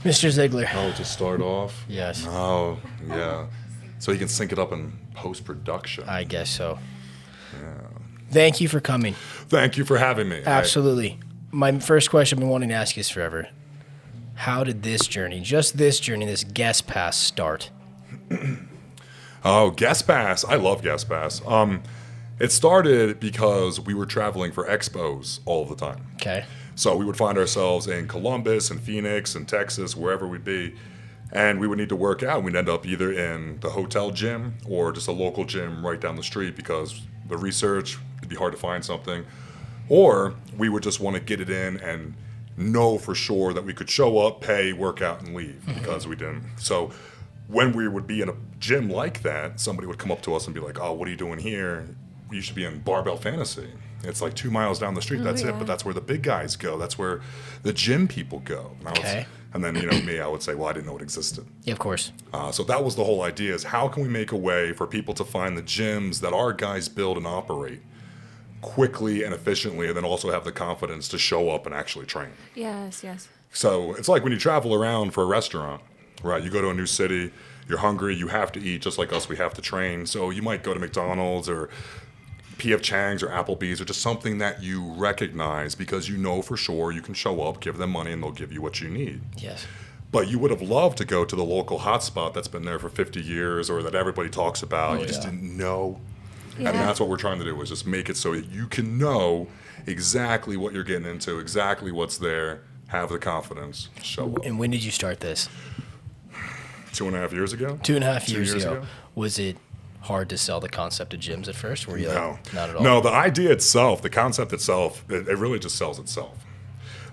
Mr. Ziegler. Oh, to start off? Yes. Oh, yeah. So you can sync it up in post-production. I guess so. Thank you for coming. Thank you for having me. Absolutely. My first question I've been wanting to ask you is forever. How did this journey, this guest pass start? Oh, guest pass. I love guest pass. It started because we were traveling for expos all the time. Okay. So we would find ourselves in Columbus and Phoenix and Texas, wherever we'd be, and we would need to work out. We'd end up either in the hotel gym or just a local gym right down the street because the research, it'd be hard to find something. Or we would just want to get it in and know for sure that we could show up, pay, work out, and leave because we didn't. So when we would be in a gym like that, somebody would come up to us and be like, "Oh, what are you doing here? You should be in Barbell Fantasy. It's like 2 miles down the street. That's it. But that's where the big guys go. That's where the gym people go." And then, me, I would say, well, I didn't know it existed. Yeah, of course. So that was the whole idea, is how can we make a way for people to find the gyms that our guys build and operate quickly and efficiently, and then also have the confidence to show up and actually train. Yes, yes. So it's like when you travel around for a restaurant, right? You go to a new city, you're hungry, you have to eat, just like us, we have to train. So you might go to McDonald's or P.F. Chang's or Applebee's or just something that you recognize because you know for sure you can show up, give them money, and they'll give you what you need. Yes. But you would have loved to go to the local hotspot that's been there for 50 years or that everybody talks about. You just didn't know. Yeah. And that's what we're trying to do, is just make it so that you can know exactly what you're getting into, exactly what's there, have the confidence, show up. And when did you start this? 2.5 years ago? 2.5 years ago. Was it hard to sell the concept of gyms at first? Were you No. Not at all? No, the idea itself, the concept itself, it really just sells itself.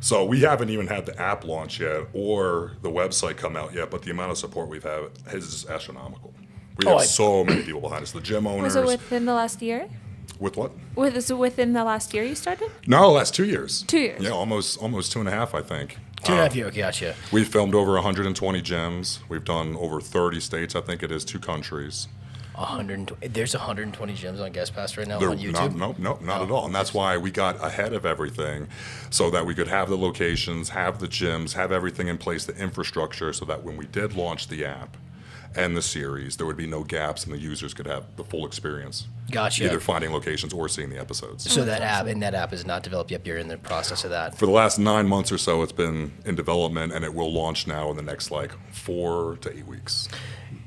So we haven't even had the app launch yet or the website come out yet, but the amount of support we've had is astronomical. We have so many people behind us. The gym owners. Was it within the last year? With what? Was it within the last year you started? No, last 2 years. 2 years. Yeah, almost 2.5, I think. 2.5 years, gotcha. We've filmed over 120 gyms. We've done over 30 states, I think it is, 2 countries. 120. There's 120 gyms on Guest Pass right now on YouTube? Not at all. And that's why we got ahead of everything so that we could have the locations, have the gyms, have everything in place, the infrastructure, so that when we did launch the app and the series, there would be no gaps and the users could have the full experience. Gotcha. Either finding locations or seeing the episodes. So that app is not developed yet. You're in the process of that. For the last 9 months or so, it's been in development, and it will launch now in the next 4 to 8 weeks.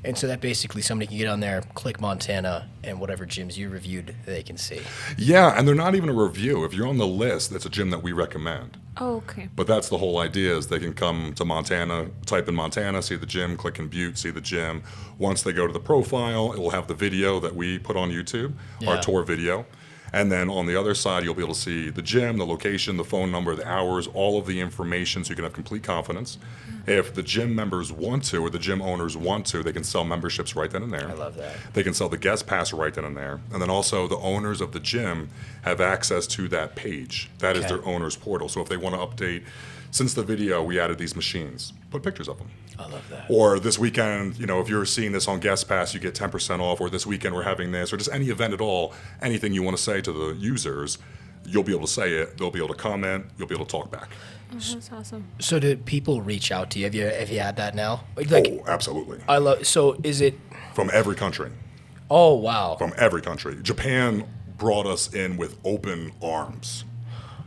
And so that basically somebody can get on there, click Montana, and whatever gyms you reviewed, they can see. Yeah, and they're not even a review. If you're on the list, that's a gym that we recommend. Oh, okay. But that's the whole idea, is they can come to Montana, type in Montana, see the gym, click in Butte, see the gym. Once they go to the profile, it will have the video that we put on YouTube, our tour video. And then on the other side, you'll be able to see the gym, the location, the phone number, the hours, all of the information, so you can have complete confidence. If the gym members want to, or the gym owners want to, they can sell memberships right then and there. I love that. They can sell the guest pass right then and there. And then also the owners of the gym have access to that page. That is their owner's portal. So if they want to update, since the video, we added these machines. Put pictures of them. I love that. Or this weekend, if you're seeing this on Guest Pass, you get 10% off. Or this weekend we're having this, or just any event at all, anything you want to say to the users, you'll be able to say it. They'll be able to comment. You'll be able to talk back. Oh, that's awesome. So do people reach out to you? Have you had that now? Oh, absolutely. So is it? From every country. Oh, wow. From every country. Japan brought us in with open arms.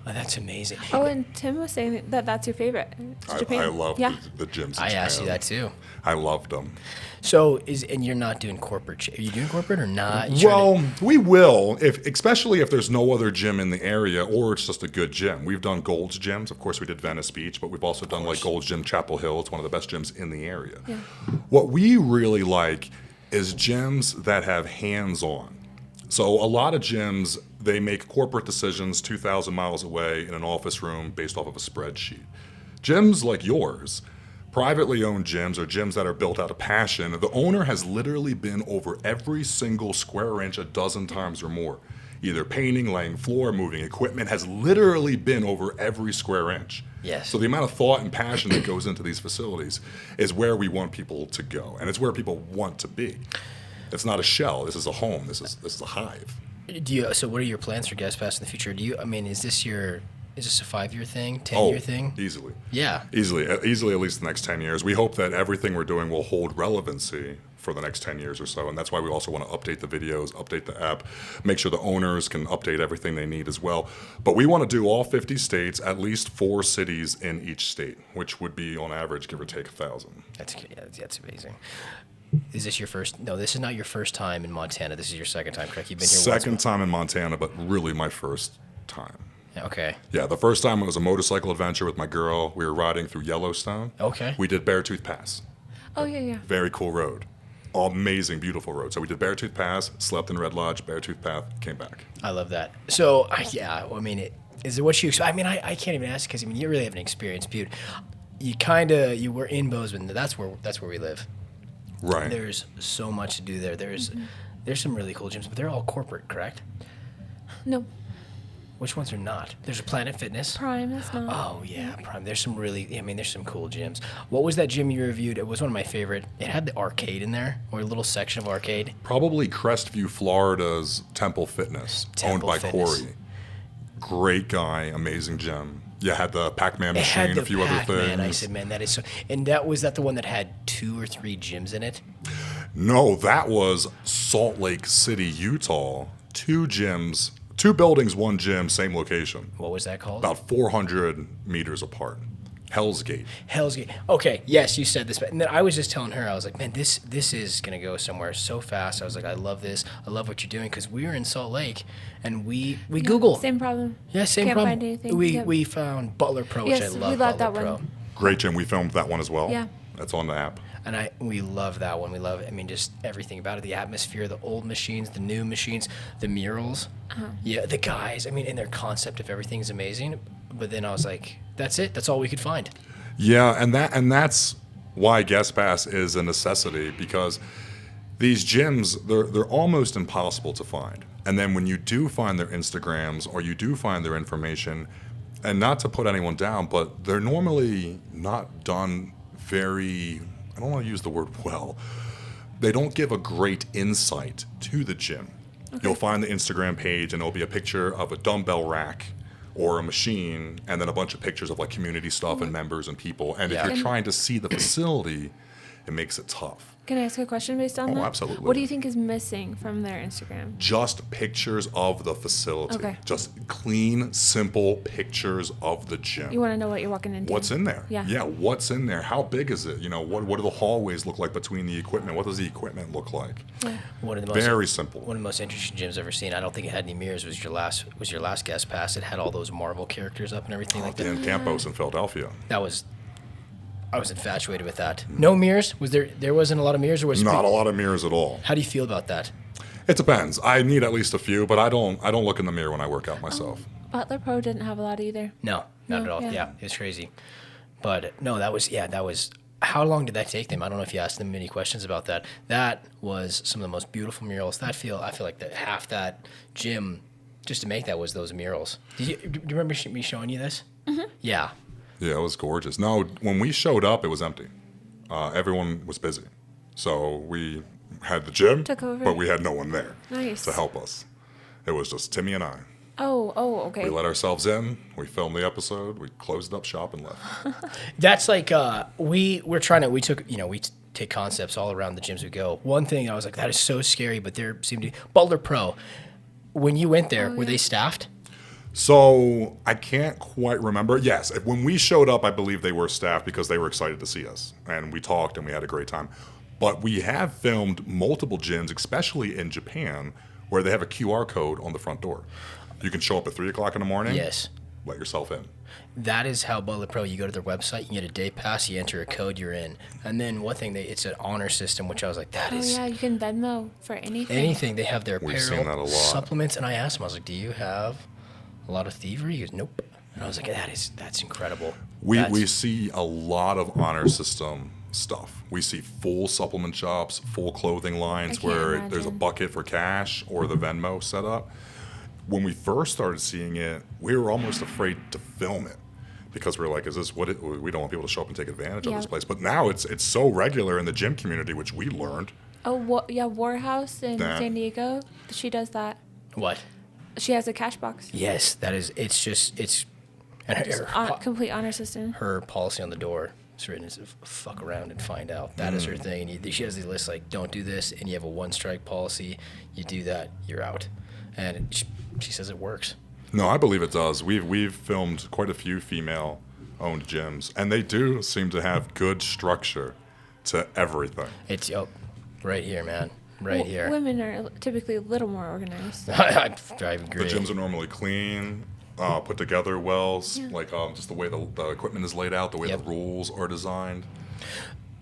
Oh, that's amazing. Oh, and Tim was saying that that's your favorite. Japan. I love the gyms in Japan. I asked you that too. I loved them. So and you're not doing corporate? Are you doing corporate or not? Well, we will, especially if there's no other gym in the area or it's just a good gym. We've done Gold's gyms. Of course, we did Venice Beach, but we've also done Gold's Gym Chapel Hill. It's one of the best gyms in the area. Yeah. What we really like is gyms that have hands-on. So a lot of gyms, they make corporate decisions 2,000 miles away in an office room based off of a spreadsheet. Gyms like yours, privately owned gyms, or gyms that are built out of passion, the owner has literally been over every single square inch a dozen times or more. Either painting, laying floor, moving equipment, has literally been over every square inch. Yes. So the amount of thought and passion that goes into these facilities is where we want people to go, and it's where people want to be. It's not a shell. This is a home. This is a hive. So what are your plans for Guest Pass in the future? Is this your is this a 5-year thing, 10-year thing? Easily. Yeah. Easily at least the next 10 years. We hope that everything we're doing will hold relevancy for the next 10 years or so. And that's why we also want to update the videos, update the app, make sure the owners can update everything they need as well. But we want to do all 50 states, at least 4 cities in each state, which would be on average, give or take 1,000. That's amazing. Is this your first? No, this is not your first time in Montana. This is your second time, correct? You've been here Second time in Montana, but really my first time. Okay. Yeah, the first time it was a motorcycle adventure with my girl. We were riding through Yellowstone. Okay. We did Beartooth Pass. Oh, yeah. Very cool road. Amazing, beautiful road. So we did Beartooth Pass, slept in Red Lodge, Beartooth Path, came back. I love that. So, is it what you expect? I mean, I can't even ask because, you really haven't experienced Butte. You were in Bozeman. That's where we live. Right. There's so much to do there. There's some really cool gyms, but they're all corporate, correct? No, Which ones are not? There's a Planet Fitness. Prime is not. Oh, yeah, Prime. There's some there's some cool gyms. What was that gym you reviewed? It was one of my favorite. It had the arcade in there, or a little section of arcade. Probably Crestview, Florida's Temple Fitness, Temple owned by Fitness. Corey. Great guy, amazing gym. Yeah, had the Pac-Man It had machine, the a few other Pac-Man. I things. said, man, that is so. And was that the one that had 2 or 3 gyms in it? No, that was Salt Lake City, Utah. 2 gyms, 2 buildings, 1 gym, same location. What was that called? About 400 meters apart. Hell's Gate. Hell's Gate. Okay, yes, you said this, but and then I was just telling her, I was like, man, this is gonna go somewhere so fast. I was like, I love this. I love what you're doing because we were in Salt Lake, and we Google. Same problem. Yeah, same Can't problem. find anything. We Yep. we found Butler Pro, which Yes, I love. we love Butler that Pro. one. Great gym. We filmed that one as well. Yeah. That's on the app. And we love that one. We love, just everything about it. The atmosphere, the old machines, the new machines, the murals. Yeah, the guys. And their concept of everything is amazing. But then I was like, that's it. That's all we could find. Yeah, and that's why Guest Pass is a necessity, because these gyms, they're almost impossible to find. And then when you do find their Instagrams or you do find their information, and not to put anyone down, but they're normally not done very, I don't want to use the word well, they don't give a great insight to the gym. Okay. You'll find the Instagram page and it'll be a picture of a dumbbell rack or a machine, and then a bunch of pictures of like community stuff and members and people. And if you're trying to see the facility, it makes it tough. Can I ask a question based on that? Oh, absolutely. What do you think is missing from their Instagram? Just pictures of the facility. Okay. Just clean, simple pictures of the gym. You want to know what you're walking into. What's in there? Yeah. Yeah, what's in there? How big is it? What do the hallways look like between the equipment? What does the equipment look like? Yeah. Very simple. One of the most interesting gyms I've ever seen. I don't think it had any mirrors. Was your last Guest Pass? It had all those Marvel characters up and everything like that. Dan Campos in Philadelphia. I was infatuated with that. No mirrors? Was there? There wasn't a lot of mirrors, or was Not a lot of mirrors at all. How do you feel about that? It depends. I need at least a few, but I don't look in the mirror when I work out myself. Butler Pro didn't have a lot either. No, not at all. Yeah, it was crazy. But no, that was. How long did that take them? I don't know if you asked them many questions about that. That was some of the most beautiful murals. I feel like that half that gym, just to make that, was those murals. Do you remember me showing you this? Mm-hmm. Yeah. Yeah, it was gorgeous. No, when we showed up, it was empty. Everyone was busy. So we had the gym, Took over. but we had no one there Nice. to help us. It was just Timmy and I. Oh, okay. We let ourselves in. We filmed the episode. We closed up shop and left. That's like we take concepts all around the gyms we go. One thing I was like, that is so scary, but there seemed to be Butler Pro. When you went there, were they staffed? So I can't quite remember. Yes, when we showed up, I believe they were staffed because they were excited to see us. And we talked and we had a great time. But we have filmed multiple gyms, especially in Japan, where they have a QR code on the front door. You can show up at 3 o'clock in the morning. Yes. Let yourself in. That is how Butler Pro, you go to their website, you get a day pass, you enter a code, you're in. And then one thing, it's an honor system, which I was like, that Oh, is yeah, you can Venmo for anything. anything. They have their We've seen that a apparel, lot. supplements. And I asked him, I was like, do you have a lot of thievery? He goes, nope. And I was like, that's incredible. We see a lot of honor system stuff. We see full supplement shops, full clothing lines I can't where there's a imagine. bucket for cash or the Venmo set up. When we first started seeing it, we were almost afraid to film it because we were like, is this what we don't want people to show up and take advantage of Yeah. this place. But now it's so regular in the gym community, which we learned. Oh, yeah, Warehouse in That. San Diego. She does that. What? She has a cash box. Yes, that is, it's And Just complete honor system. her policy on the door is written as fuck around and find out. That is her thing. And she has these lists like, don't do this, and you have a one strike policy. You do that, you're out. And she says it works. No, I believe it does. We've filmed quite a few female-owned gyms, and they do seem to have good structure to everything. It's right here, man. Right here. Women are typically a little more organized. I agree. The gyms are normally clean, put together well, like just the way the equipment is laid out, the way the rules are designed.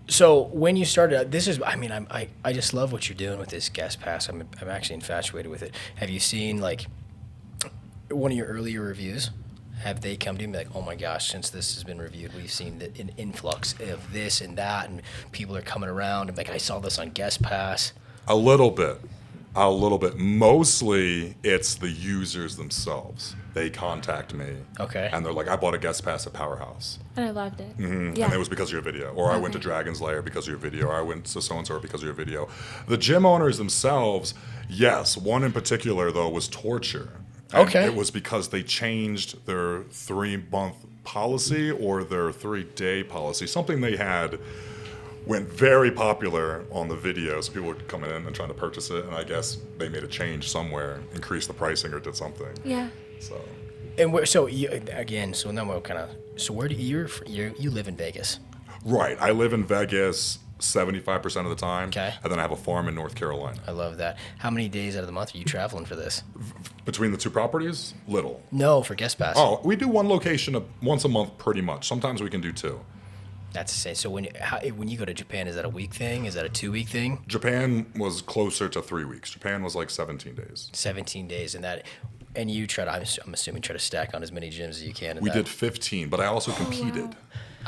So when you started, I just love what you're doing with this guest pass. I'm actually infatuated with it. Have you seen like one of your earlier reviews? Have they come to you and be like, oh my gosh, since this has been reviewed, we've seen an influx of this and that, and people are coming around and like, I saw this on guest pass. A little bit. Mostly it's the users themselves. They contact me. Okay. And they're like, I bought a guest pass at Powerhouse. And I loved it. Mm-hmm. Yeah. And it was because of your video. Or I went to Dragon's Lair because of your video. Or I went to so-and-so because of your video. The gym owners themselves, yes. One in particular, though, was torture. And okay. It was because they changed their 3-month policy or their 3-day policy. Something they had went very popular on the video, so people were coming in and trying to purchase it, and I guess they made a change somewhere, increased the pricing or did something. Yeah. So. And where do you live in Vegas? Right. I live in Vegas 75% of the time. Okay. And then I have a farm in North Carolina. I love that. How many days out of the month are you traveling for this? Between the two properties, little. No, for guest pass. Oh, we do one location once a month pretty much. Sometimes we can do 2. That's to say. So when you go to Japan, is that a week thing? Is that a 2-week thing? Japan was closer to 3 weeks. Japan was like 17 days. 17 days, and you try to. I'm assuming try to stack on as many gyms as you can. We did 15, but I also competed. Wow.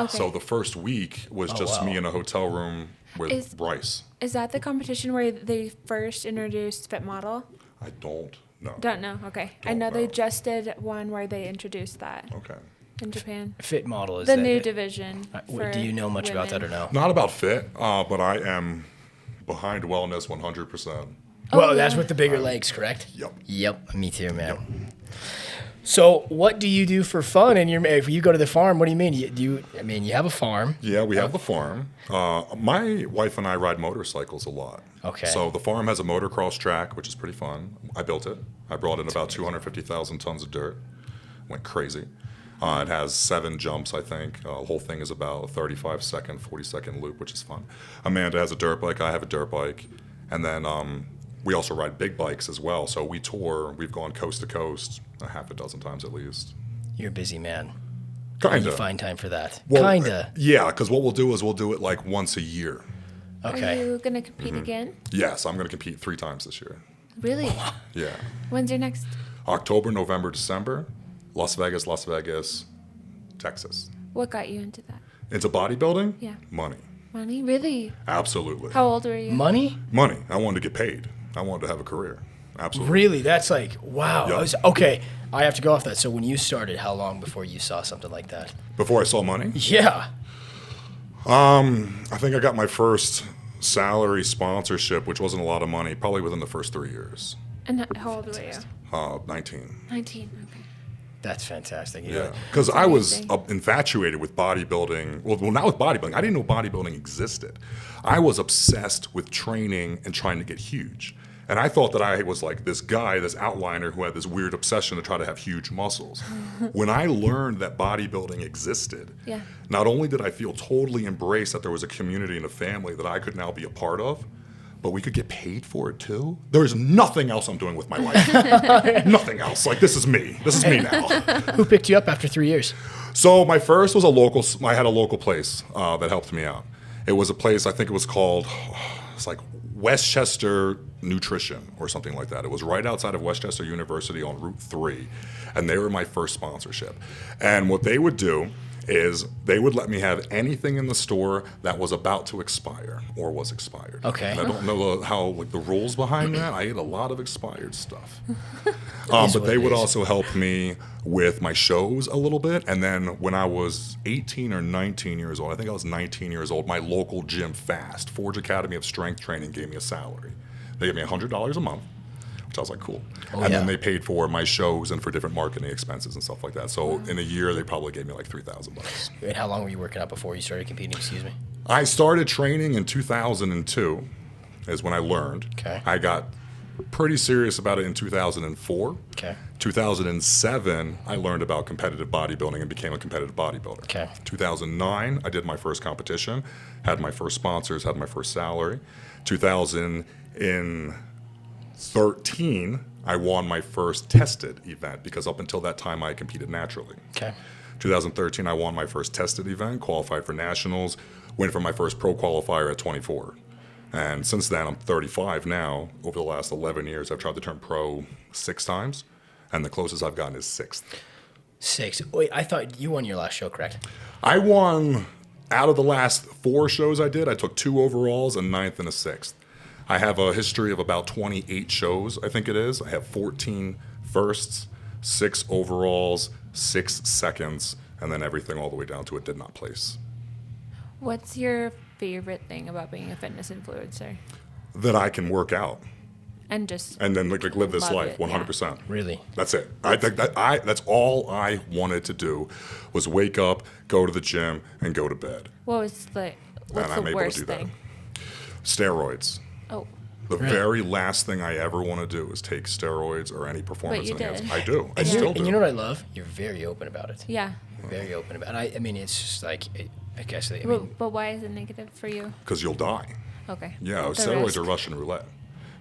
Okay. So the first week was just me in a hotel room with Bryce. Is that the competition where they first introduced Fit Model? I don't know. Don't know. Okay. I know they just did one where they introduced that. Okay. In Japan. Fit Model is the new division. Do you know much about that or no? Not about fit, but I am behind wellness 100%. Well, that's with the bigger legs, correct? Yep. Me too, man. Yep. So, what do you do for fun? And if you go to the farm, what do you mean? You have a farm. Yeah, we have the farm. My wife and I ride motorcycles a lot. Okay. So the farm has a motocross track, which is pretty fun. I built it. I brought in about 250,000 tons of dirt. Went crazy. It has 7 jumps, I think. The whole thing is about a 35-second, 40-second loop, which is fun. Amanda has a dirt bike. I have a dirt bike. And then we also ride big bikes as well. So we tour. We've gone coast to coast a half a dozen times at least. You're a busy man. Kinda. You find time for that. Well, Kinda. Yeah, because what we'll do is we'll do it like once a year. Okay. Are you going to compete again? Yes, I'm going to compete 3 times this year. Really? Yeah. When's your next? October, November, December. Las Vegas, Texas. What got you into that? Into bodybuilding? Yeah. Money. Money? Really? Absolutely. How old were you? Money? Money. I wanted to get paid. I wanted to have a career. Absolutely. Really? That's like, wow. Yep. Okay, I have to go off that. So when you started, how long before you saw something like that? Before I saw money? Yeah. I think I got my first salary sponsorship, which wasn't a lot of money, probably within the first 3 years. And how old were you? 19. 19. Okay. That's fantastic. Yeah, because I was infatuated with bodybuilding. Well, not with bodybuilding. I didn't know bodybuilding existed. I was obsessed with training and trying to get huge. And I thought that I was like this guy, this outliner who had this weird obsession to try to have huge muscles. When I learned that bodybuilding existed, not only did I feel totally embraced that there was a community and a family that I could now be a part of, but we could get paid for it too. There's nothing else I'm doing with my life. Nothing else. Like, this is me. This is me now. Who picked you up after 3 years? So my first was I had a local place that helped me out. It was a place, I think it was called, it's like Westchester Nutrition or something like that. It was right outside of Westchester University on Route 3. And they were my first sponsorship. And what they would do is they would let me have anything in the store that was about to expire or was expired. Okay. And I don't know how the rules behind that. I ate a lot of expired stuff. But they would also help me with my shows a little bit. And then when I was 18 or 19 years old, I think I was 19 years old, my local gym, Forge Academy of Strength Training, gave me a salary. They gave me $100 a month, which I was like, cool. Oh, and yeah. then they paid for my shows and for different marketing expenses and stuff like that. So in a year, they probably gave me like $3,000. And how long were you working out before you started competing? Excuse me. I started training in 2002 is when I learned. Okay. I got pretty serious about it in 2004. Okay. 2007, I learned about competitive bodybuilding and became a competitive bodybuilder. Okay. 2009, I did my first competition, had my first sponsors, had my first salary. 2013, I won my first tested event because up until that time, I competed naturally. Okay. 2013, I won my first tested event, qualified for nationals, went for my first pro qualifier at 24. And since then, I'm 35 now. Over the last 11 years, I've tried to turn pro 6 times, and the closest I've gotten is 6th. 6. Wait, I thought you won your last show, correct? I won, out of the last 4 shows I did, I took 2 overalls, a 9th and a 6th. I have a history of about 28 shows, I think it is. I have 14 firsts, 6 overalls, 6 seconds, and then everything all the way down to it did not place. What's your favorite thing about being a fitness influencer? That I can work out And just and then like live this love life it, yeah. 100%. Really? That's it. That's all I wanted to do was wake up, go to the gym, and go to bed. What's And the I'm able to worst do that. thing? Steroids. Oh, The Really? very last thing I ever want to do is take steroids or any performance you enhancement. did. I do. I And, still do. and you know what I love? You're very open about it. yeah. You're very open about it. I mean, it's just like, I guess, But why is it negative for you? Because you'll die. Okay. Yeah, The steroids risk. are Russian roulette.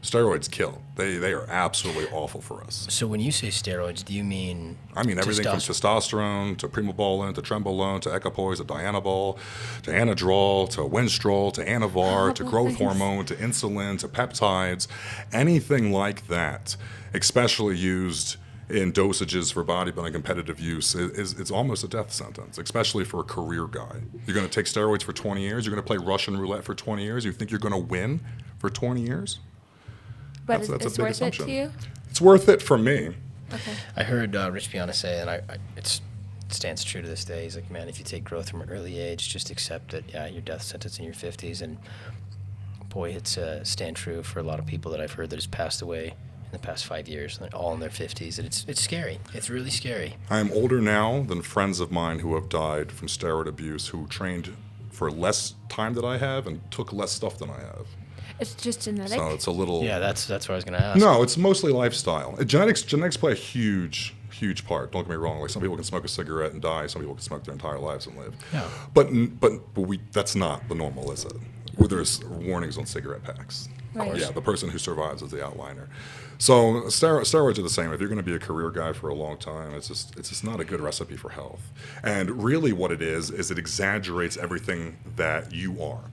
Steroids kill. They are absolutely awful for us. so when you say steroids, do you mean? I mean, everything from testosterone? testosterone to primobolan to trembolone to equipoise to dianabol to anadrol to winstrol to anavar to growth hormone to insulin to peptides, anything like that, especially used in dosages for bodybuilding competitive use, it's almost a death sentence, especially for a career guy. You're going to take steroids for 20 years? You're going to play Russian roulette for 20 years? You think you're going to win for 20 years? But That's a it's big worth assumption. it to you? It's worth it for me. Okay. I heard Rich Piana say, and it stands true to this day. He's like, man, if you take growth from an early age, just accept that, yeah, your death sentence in your 50s. And boy, it's stand true for a lot of people that I've heard that has passed away in the past 5 years, and they're all in their 50s. And it's scary. It's really scary. I am older now than friends of mine who have died from steroid abuse, who trained for less time than I have and took less stuff than I have. It's just genetic. So it's a little... Yeah, that's what I was going to ask. No, it's mostly lifestyle. Genetics play a huge part. Don't get me wrong. Like, some people can smoke a cigarette and die. Some people can smoke their entire lives and live. Yeah. But that's not the normal, is it? Where there's warnings on cigarette packs. Right. Yeah, the person who survives is the outliner. So steroids are the same. If you're going to be a career guy for a long time, it's just not a good recipe for health. And really, what it is it exaggerates everything that you are.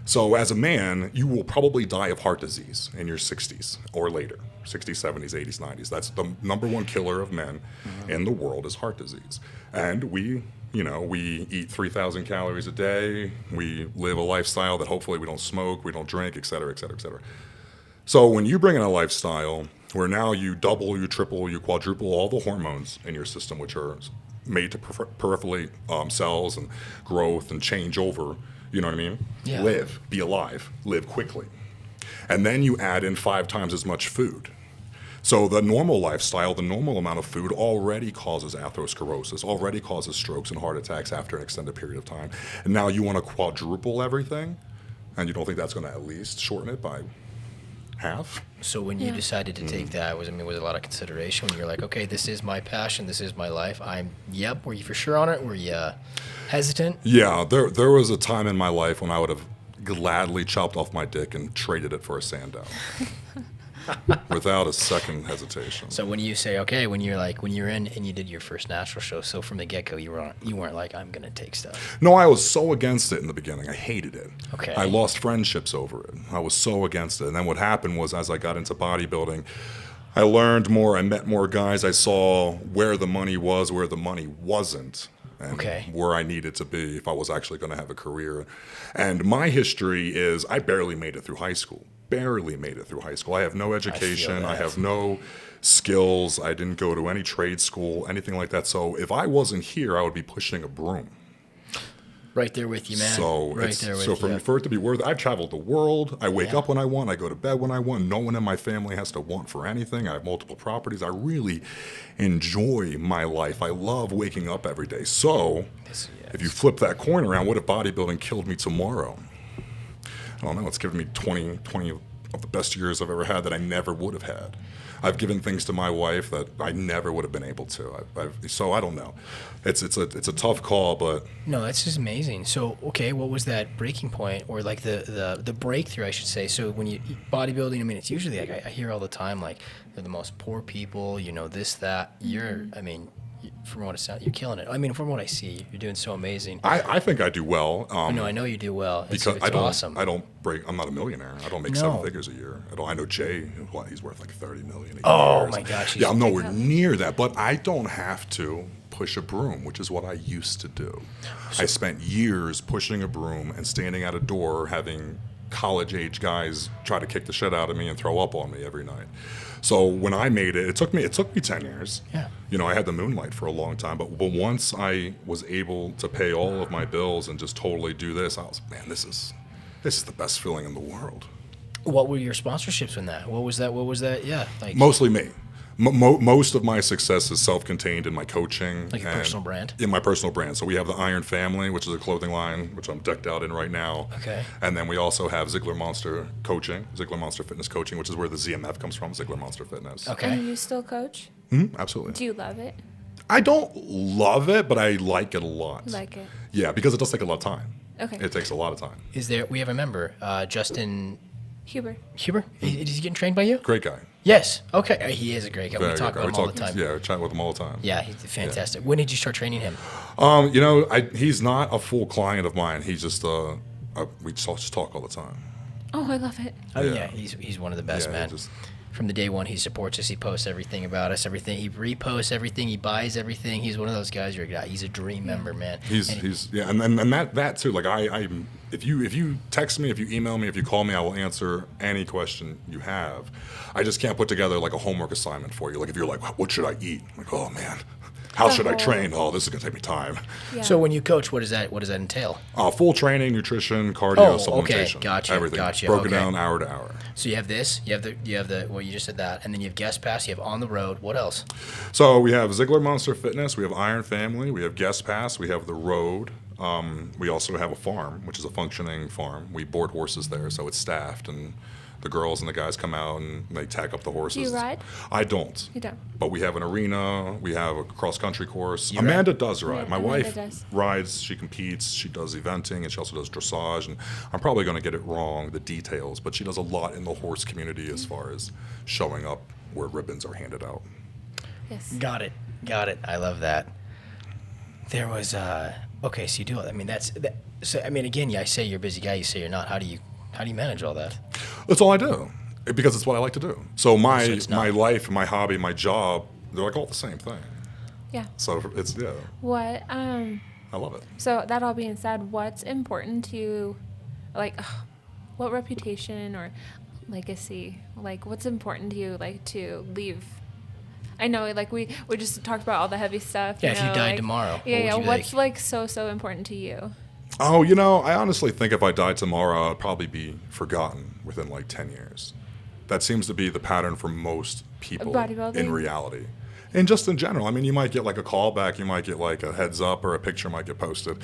So as a man, you will probably die of heart disease in your 60s or later, 60s, 70s, 80s, 90s. That's the number one killer of men in the world is heart disease. And we eat 3,000 calories a day. We live a lifestyle that hopefully we don't smoke, we don't drink, et cetera, et cetera, et cetera. So when you bring in a lifestyle where now you double, you triple, you quadruple all the hormones in your system, which are made to peripherally cells and growth and change over, you know what I mean? Yeah. Live, be alive, live quickly. And then you add in 5 times as much food. So the normal lifestyle, the normal amount of food already causes atherosclerosis, already causes strokes and heart attacks after an extended period of time. And now you want to quadruple everything, and you don't think that's going to at least shorten it by half? So when you decided to take that, was a lot of consideration when you're like, okay, this is my passion, this is my life. Were you for sure on it? Were you hesitant? Yeah, there was a time in my life when I would have gladly chopped off my dick and traded it for a Sandow. Without a second hesitation. So when you say, okay, when you're in and you did your first natural show, so from the get-go, you weren't like, I'm going to take stuff. No, I was so against it in the beginning. I hated it. Okay. I lost friendships over it. I was so against it. And then what happened was, as I got into bodybuilding, I learned more, I met more guys, I saw where the money was, where the money wasn't, and where I needed to be if I was actually going to have a career. And my history is I barely made it through high school. I have no education. I have no skills. I didn't go to any trade school, anything like that. So if I wasn't here, I would be pushing a broom. Right there with you, man. So right it's there with so you. for it to be worth it, I've traveled the world. I wake Yeah. up when I want. I go to bed when I want. No one in my family has to want for anything. I have multiple properties. I really enjoy my life. I love waking up every day. So if you flip that coin around, what if bodybuilding killed me tomorrow? I don't know. It's given me 20 of the best years I've ever had that I never would have had. I've given things to my wife that I never would have been able to. So I don't know. It's a tough call, but No, that's just amazing. So, okay, what was that breaking point, or like the breakthrough, I should say? So when you bodybuilding, I mean, it's usually like I hear all the time, like they're the most poor people, this, that. You're, I mean, from what it sounds, you're killing it. I mean, from what I see, you're doing so amazing. I think I do well. No, I know you do well. It's Because awesome. I don't break. I'm not a millionaire. I don't make No. 7 figures a year. I know Jay. He's worth like 30 million a year. Oh my gosh. Yeah, I'm nowhere near that. But I don't have to push a broom, which is what I used to do. I spent years pushing a broom and standing at a door, having college-age guys try to kick the shit out of me and throw up on me every night. So when I made it, it took me 10 years. Yeah. I had the moonlight for a long time, but once I was able to pay all of my bills and just totally do this, I was, man, this is the best feeling in the world. What were your sponsorships in that? What was that? Yeah, like Mostly me. Most of my success is self-contained in my coaching. Like your and personal brand? In my personal brand. So we have the Iron Family, which is a clothing line, which I'm decked out in right now. Okay. And then we also have Ziegler Monster Coaching, Ziegler Monster Fitness Coaching, which is where the ZMF comes from, Ziegler Monster Fitness. Okay. And you still coach? Absolutely. Do you love it? I don't love it, but I like it a lot. Like it? Yeah, because it does take a lot of time. Okay. It takes a lot of time. We have a member, Justin Huber. Huber. Is he getting trained by you? Great guy. Yes. Okay. He is a great guy. Very We talk good guy. about him all the time. Yeah, we chat with him all the time. Yeah, he's fantastic. When did you start training him? He's not a full client of mine. He's just we just talk all the time. Oh, I love it. Oh Yeah. yeah, he's one of the best, Yeah, man. From the day one, he supports us. He posts everything about us. Everything he reposts, everything he buys, everything. He's one of those guys. He's a dream member, man. And that too. Like if you text me, if you email me, if you call me, I will answer any question you have. I just can't put together like a homework assignment for you. Like if you're like, what should I eat? I'm like, oh man, how should I train? Oh, this is gonna take me time. Yeah. So when you coach, what does that entail? Full training, nutrition, cardio, okay. supplementation, Gotcha. everything Gotcha. broken Okay. down hour to hour. So you have this. You have the. Well, you just said that, and then you have guest pass. You have on the road. What else? So we have Ziegler Monster Fitness, we have Iron Family, we have Guest Pass, we have the Road. We also have a farm, which is a functioning farm. We board horses there, so it's staffed, and the girls and the guys come out and they tack up the horses. Do you ride? I don't. You don't? But we have an arena, we have a cross-country course. You Amanda ride? does ride. Yeah, My Amanda wife does. rides, she competes, she does eventing, and she also does dressage. And I'm probably going to get it wrong, the details, but she does a lot in the horse community as far as showing up where ribbons are handed out. Yes. Got it. I love that. There was okay. So you do. I mean, So I mean, again, I say you're a busy guy. You say you're not. How do you manage all that? That's all I do because it's what I like to do. So my So it's not- my life, my hobby, my job, they're like all the same thing. Yeah. So it's What? I love it. So that all being said, what's important to you? Like, what reputation or legacy? Like, what's important to you? Like to leave. I know, like we just talked about all the heavy stuff. Yeah, if you died like, tomorrow, what Yeah, would yeah. you What's like? so important to you? Oh, I honestly think if I died tomorrow, I'd probably be forgotten within like 10 years. That seems to be the pattern for most people Bodybuilding? in reality. And just in general. I mean, you might get like a call back, you might get like a heads up, or a picture might get posted.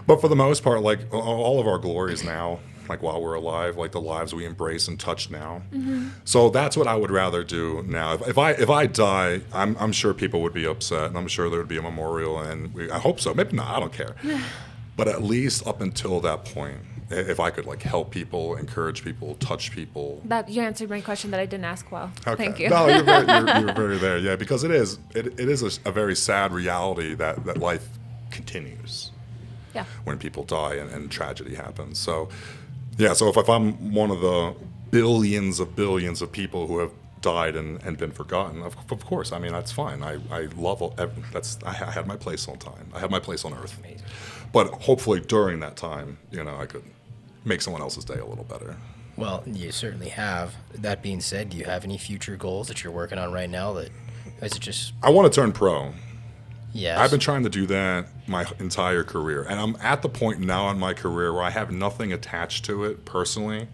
But for the most part, like all of our glories now, like while we're alive, like the lives we embrace and touch now. Mm-hmm. So that's what I would rather do now. If I die, I'm sure people would be upset, and I'm sure there would be a memorial, and I hope so. Maybe not. I don't care. But at least up until that point, if I could like help people, encourage people, touch people. That you answered my question that I didn't ask well. Okay. Thank you. No, you're very there. Yeah, because it is a very sad reality that life continues. Yeah. When people die and tragedy happens. So, yeah. So if I'm one of the billions of people who have died and been forgotten, of course. I mean, that's fine. I love I had my place on time. I had my place on earth. Amazing. But hopefully during that time, I could make someone else's day a little better. Well, you certainly have. That being said, do you have any future goals that you're working on right now? Is it just I want to turn pro. Yes. I've been trying to do that my entire career. And I'm at the point now in my career where I have nothing attached to it personally.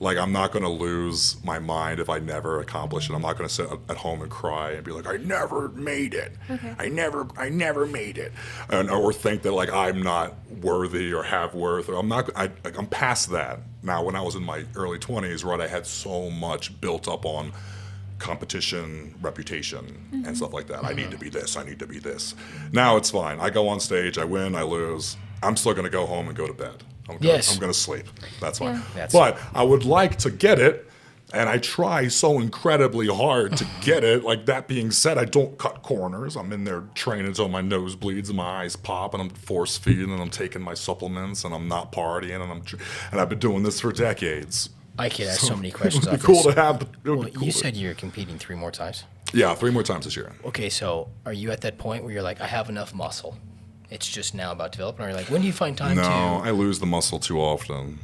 Like, I'm not going to lose my mind if I never accomplish it. I'm not going to sit at home and cry and be like, I never made it. Okay. I never made it. Or think that, like, I'm not worthy or have worth. Or I'm past that. Now, when I was in my early 20s, right, I had so much built up on competition, reputation, and stuff like that. I need to be this. I need to be this. Now it's fine. I go on stage. I win. I lose. I'm still going to go home and go to bed. I'm going to sleep. That's fine. Yeah. But I would like to get it, and I try so incredibly hard to get it. Like, that being said, I don't cut corners. I'm in there training until my nose bleeds and my eyes pop, and I'm force feeding, and I'm taking my supplements, and I'm not partying, and I've been doing this for decades. I could ask so many questions. It would be cool to have. Well, you said you're competing 3 more times. Yeah, 3 more times this year. Okay, so are you at that point where you're like, I have enough muscle? It's just now about developing. Or you're like, when do you find time to? No, I lose the muscle too often.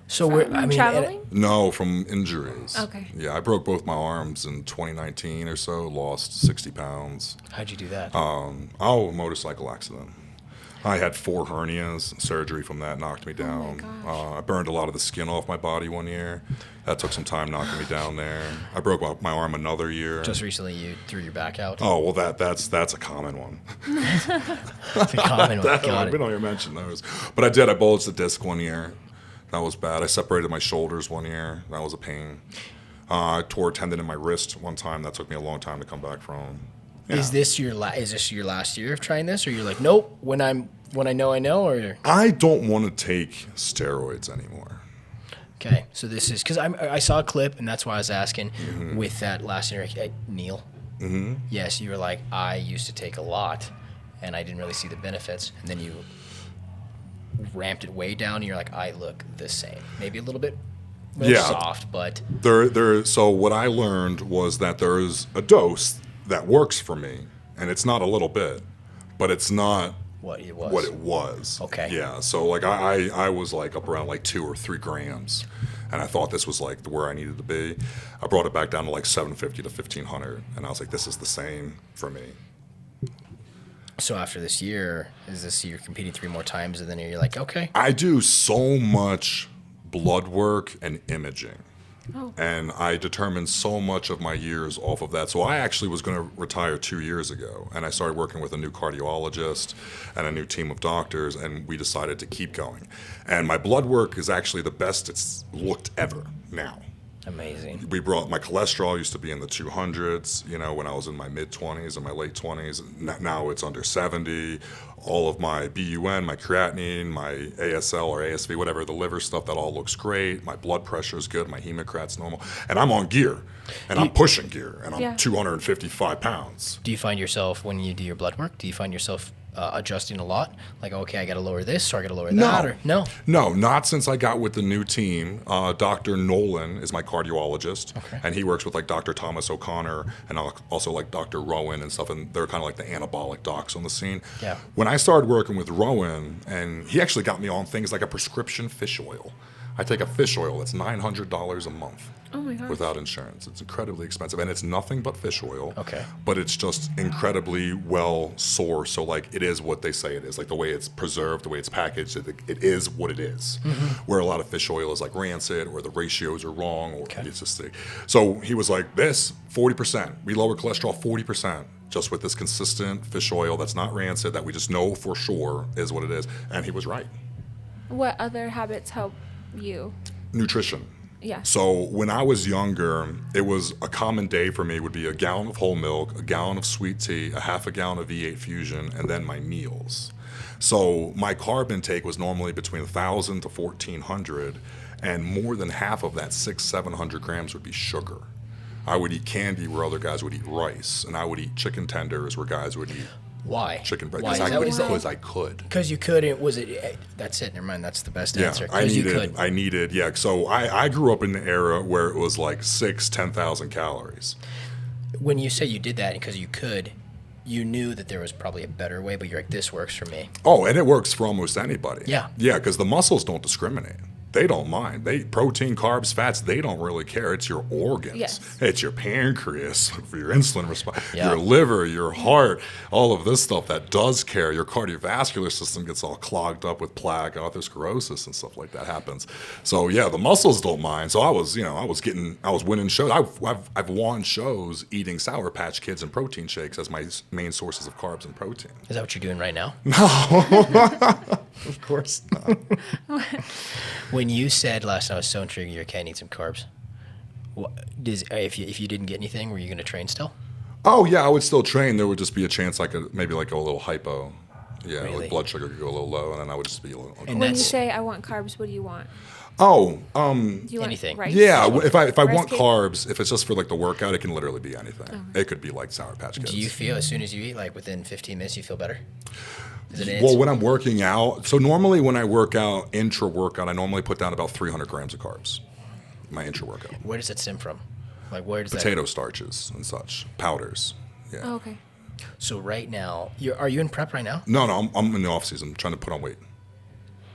So we're, I mean, traveling? No, from injuries. Okay. Yeah, I broke both my arms in 2019 or so, lost 60 pounds. How'd you do that? Motorcycle accident. I had 4 hernias. Surgery from that knocked me down. gosh. I burned a lot of the skin off my body one year. That took some time knocking me down there. I broke my arm another year. Just recently, you threw your back out. Oh, well, that's a common one. It's a common one. Got We it. don't even mention those. But I did. I bulged the disc one year. That was bad. I separated my shoulders one year. That was a pain. I tore a tendon in my wrist one time. That took me a long time to come back from. Yeah. Is this your last year of trying this, or you're like, nope? When I know, or I don't want to take steroids anymore. okay? So this is because I saw a clip, and that's why I was asking with that last year, Neil. Mm-hmm. Yes, you were like, I used to take a lot, and I didn't really see the benefits, and then you ramped it way down, and you're like, I look the same, maybe a little bit soft, but So what I learned was that there is a dose that works for me, and it's not a little bit, but it's not what it was. what it was. Okay. Yeah. So like I was like up around like 2 or 3 grams, and I thought this was like where I needed to be. I brought it back down to like 750 to 1500, and I was like, this is the same for me. So after this year, you're competing 3 more times, and then you're like, okay. I do so much blood work and imaging. Oh. And I determined so much of my years off of that. So I actually was going to retire 2 years ago, and I started working with a new cardiologist and a new team of doctors, and we decided to keep going. And my blood work is actually the best it's looked ever now. Amazing. My cholesterol used to be in the 200s, when I was in my mid-20s and my late 20s. Now it's under 70. All of my BUN, my creatinine, my ASL or ASV, whatever, the liver stuff, that all looks great. My blood pressure is good. My hemocrat's normal. And I'm on gear. And I'm pushing gear. And I'm 255 pounds. Do you find yourself, when you do your blood work, adjusting a lot? Like, okay, I got to lower this, or I got to lower that, or no? No, not since I got with the new team. Dr. Nolan is my cardiologist, and he works with like Dr. Thomas O'Connor and also like Dr. Rowan and stuff, and they're kind of like the anabolic docs on the scene. Yeah. When I started working with Rowan, and he actually got me on things like a prescription fish oil. I take a fish oil that's $900 a month. Oh my gosh. Without insurance. It's incredibly expensive, and it's nothing but fish oil. Okay. But it's just incredibly well sourced. So like, it is what they say it is. Like the way it's preserved, the way it's packaged, it is what it is. Mm-hmm. Where a lot of fish oil is like rancid, or the ratios are wrong, or it's just so he was like, this 40%. We lower cholesterol 40%. Just with this consistent fish oil that's not rancid, that we just know for sure is what it is. And he was right. What other habits help you? Nutrition. Yeah. So when I was younger, it was a common day for me would be a gallon of whole milk, a gallon of sweet tea, a half a gallon of V8 Fusion, and then my meals. So my carb intake was normally between 1,000 to 1,400, and more than half of that 600-700 grams would be sugar. I would eat candy where other guys would eat rice, and I would eat chicken tenders where guys would eat Why? chicken breast. Why? Because I could. Because you could. That's it. Never mind. That's the best answer. I You needed. So I grew up in the era where it was like 10,000 calories. When you say you did that because you could, you knew that there was probably a better way, but you're like, this works for me. Oh, and it works for almost anybody. Yeah. Yeah, because the muscles don't discriminate. they don't mind. Protein, carbs, fats, they don't really care. It's your organs. Yes. It's your pancreas for your insulin response, Yeah. your liver, your heart, all of this stuff that does care. Your cardiovascular system gets all clogged up with plaque, atherosclerosis, and stuff like that happens. So yeah, the muscles don't mind. So I was winning shows. I've won shows eating Sour Patch Kids and protein shakes as my main sources of carbs and protein. Is that what you're doing right now? Of course not. When you said last night, I was so intrigued, you can't eat some carbs. If you didn't get anything, were you going to train still? Oh yeah, I would still train. There would just be a chance I could maybe like go a little hypo. Yeah, Really? like blood sugar could go a little low, and then I would just be a little. And When you that's- say I want carbs, what do you want? Oh, Do you Anything. Want rice? yeah. If I Rice want cake? carbs, if it's just for like the workout, it can literally be anything. It could be like Sour Patch Kids. Do you feel as soon as you eat, like within 15 minutes, you feel better? Is it Well, when I'm working out, so normally when I work out, intra-workout, I normally put down about 300 grams of carbs. My intra-workout. Where does it stem from? Like, where does Potato starches and such, powders. Yeah. Oh, okay. that? So right now, are you in prep right now? No, I'm in the off season trying to put on weight.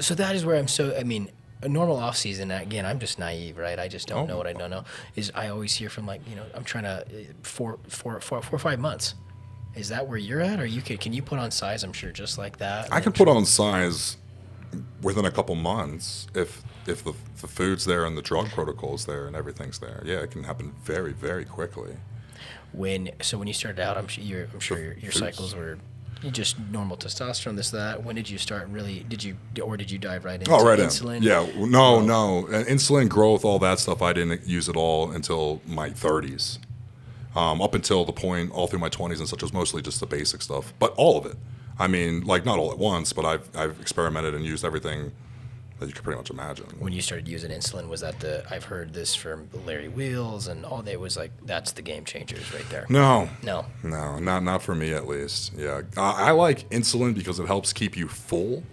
So that is where a normal off season, again, I'm just naive, right? I just don't know what I don't know. Is I always hear from I'm trying to 4 or 5 months. Is that where you're at? Or can you put on size, I'm sure, just like that? I can put on size within a couple months if the food's there and the drug protocol's there and everything's there. Yeah, it can happen very, very quickly. When you started out, I'm sure your cycles were just normal testosterone, this, that. When did you start really, did you dive right into insulin? Yeah, no. And insulin growth, all that stuff, I didn't use it all until my 30s. Up until the point, all through my 20s and such, was mostly just the basic stuff. But all of it. I mean, like not all at once, but I've experimented and used everything that you could pretty much imagine. When you started using insulin, was that I've heard this from Larry Wheels and all, it was like, that's the game changers right there. No, not for me at least. Yeah, I like insulin because it helps keep you full.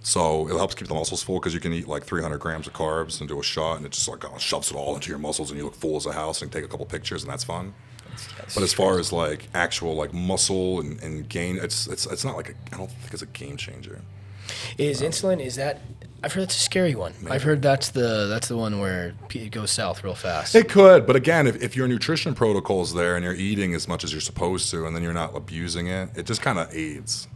So it helps keep the muscles full because you can eat like 300 grams of carbs and do a shot, and it just like shoves it all into your muscles, and you look full as a house, and take a couple pictures, and that's fun. But as far as like actual like muscle and gain, it's not like I don't think it's a game changer. Is insulin? Is that? I've heard it's a scary one. Maybe. I've heard that's the one where it goes south real fast. It could, but again, if your nutrition protocol is there and you're eating as much as you're supposed to, and then you're not abusing it, it just kind of aids.